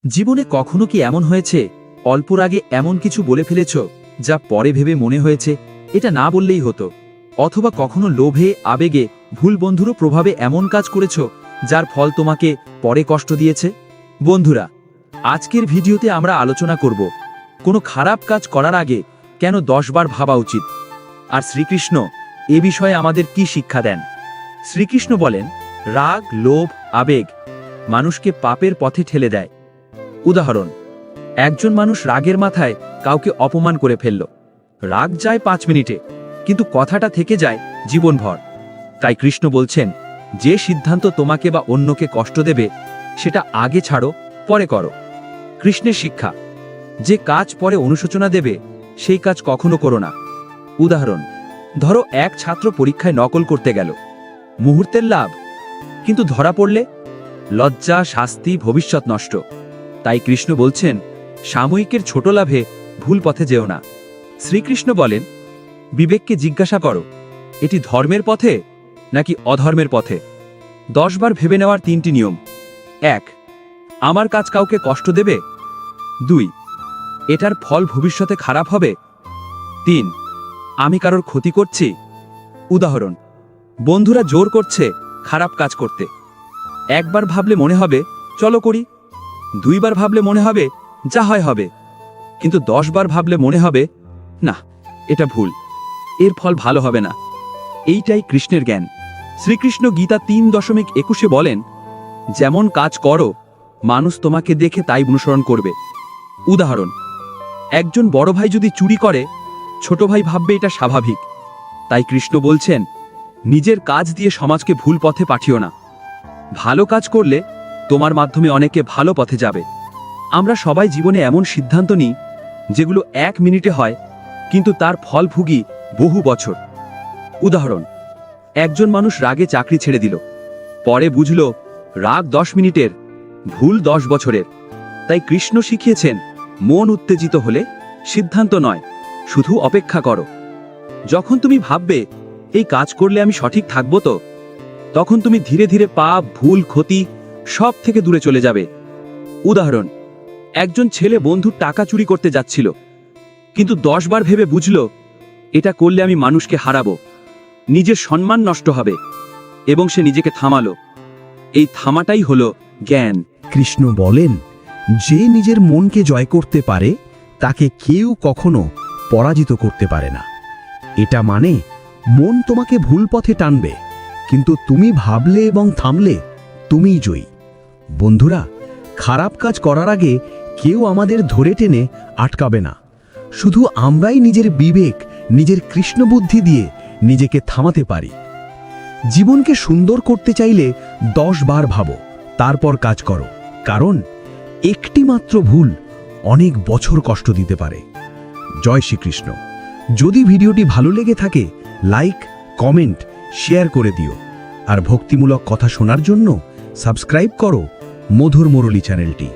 জীবনে কখনো কি এমন হয়েছে অল্পর আগে এমন কিছু বলে ফেলেছ যা পরে ভেবে মনে হয়েছে এটা না বললেই হতো, অথবা কখনো লোভে আবেগে ভুল বন্ধুরও প্রভাবে এমন কাজ করেছ যার ফল তোমাকে পরে কষ্ট দিয়েছে? বন্ধুরা, আজকের ভিডিওতে আমরা আলোচনা করব কোনো খারাপ কাজ করার আগে কেন 10 বার ভাবা উচিত, আর শ্রীকৃষ্ণ এ বিষয়ে আমাদের কি শিক্ষা দেন। শ্রীকৃষ্ণ বলেন, রাগ, লোভ, আবেগ মানুষকে পাপের পথে ঠেলে দেয়। উদাহরণ, একজন মানুষ রাগের মাথায় কাউকে অপমান করে ফেলল। রাগ যায় 5 মিনিটে, কিন্তু কথাটা থেকে যায় জীবনভর। তাই কৃষ্ণ বলছেন, যে সিদ্ধান্ত তোমাকে বা অন্যকে কষ্ট দেবে সেটা আগে ছাড়ো, পরে করো। কৃষ্ণের শিক্ষা, যে কাজ পরে অনুশোচনা দেবে সেই কাজ কখনো করো না। উদাহরণ, ধরো এক ছাত্র পরীক্ষায় নকল করতে গেল, মুহূর্তের লাভ, কিন্তু ধরা পড়লে লজ্জা, শাস্তি, ভবিষ্যৎ নষ্ট। তাই কৃষ্ণ বলছেন, সাময়িকের ছোট লাভে ভুল পথে যেও না। শ্রীকৃষ্ণ বলেন, বিবেককে জিজ্ঞাসা করো, এটি ধর্মের পথে নাকি অধর্মের পথে। 10 বার ভেবে নেওয়ার 3টি নিয়ম। 1. আমার কাজ কাউকে কষ্ট দেবে? 2. এটার ফল ভবিষ্যতে খারাপ হবে? 3. আমি কারোর ক্ষতি করছি? উদাহরণ, বন্ধুরা জোর করছে খারাপ কাজ করতে। 1 বার ভাবলে মনে হবে চলো করি, 2 বার ভাবলে মনে হবে যা হয় হবে, কিন্তু 10 বার ভাবলে মনে হবে না, এটা ভুল, এর ফল ভালো হবে না। এইটাই কৃষ্ণের জ্ঞান। শ্রীকৃষ্ণ গীতা 3.21 বলেন, যেমন কাজ করো মানুষ তোমাকে দেখে তাই অনুসরণ করবে। উদাহরণ, একজন বড় ভাই যদি চুরি করে, ছোট ভাই ভাববে এটা স্বাভাবিক। তাই কৃষ্ণ বলছেন, নিজের কাজ দিয়ে সমাজকে ভুল পথে পাঠিও না। ভালো কাজ করলে তোমার মাধ্যমে অনেকে ভালো পথে যাবে। আমরা সবাই জীবনে এমন সিদ্ধান্ত নিই যেগুলো 1 মিনিটে হয়, কিন্তু তার ফল ভুগি বহু বছর। উদাহরণ, একজন মানুষ রাগে চাকরি ছেড়ে দিল, পরে বুঝল রাগ 10 মিনিটের, ভুল 10 বছরের। তাই কৃষ্ণ শিখিয়েছেন, মন উত্তেজিত হলে সিদ্ধান্ত নয়, শুধু অপেক্ষা করো। যখন তুমি ভাববে এই কাজ করলে আমি সঠিক থাকবো তো, তখন তুমি ধীরে ধীরে পাপ, ভুল, ক্ষতি সব থেকে দূরে চলে যাবে। উদাহরণ, একজন ছেলে বন্ধুর টাকা চুরি করতে যাচ্ছিল, কিন্তু 10 বার ভেবে বুঝল এটা করলে আমি মানুষকে হারাবো, নিজের সম্মান নষ্ট হবে, এবং সে নিজেকে থামালো। এই থামাটাই হলো জ্ঞান। কৃষ্ণ বলেন, যে নিজের মনকে জয় করতে পারে তাকে কেউ কখনো পরাজিত করতে পারে না। এটা মানে মন তোমাকে ভুল পথে টানবে, কিন্তু তুমি ভাবলে এবং থামলে তুমিই জয়ী। বন্ধুরা, খারাপ কাজ করার আগে কেউ আমাদের ধরে টেনে আটকাবে না। শুধু আমরাই নিজের বিবেক, নিজের কৃষ্ণ বুদ্ধি দিয়ে নিজেকে থামাতে পারি। জীবনকে সুন্দর করতে চাইলে 10 বার ভাবো, তারপর কাজ করো, কারণ একটি মাত্র ভুল অনেক বছর কষ্ট দিতে পারে। জয় শ্রীকৃষ্ণ। যদি ভিডিওটি ভালো লেগে থাকে, লাইক, কমেন্ট, শেয়ার করে দিও। আর ভক্তিমূলক কথা শোনার জন্য সাবস্ক্রাইব করো মধুর মুরলী চ্যানেলটি।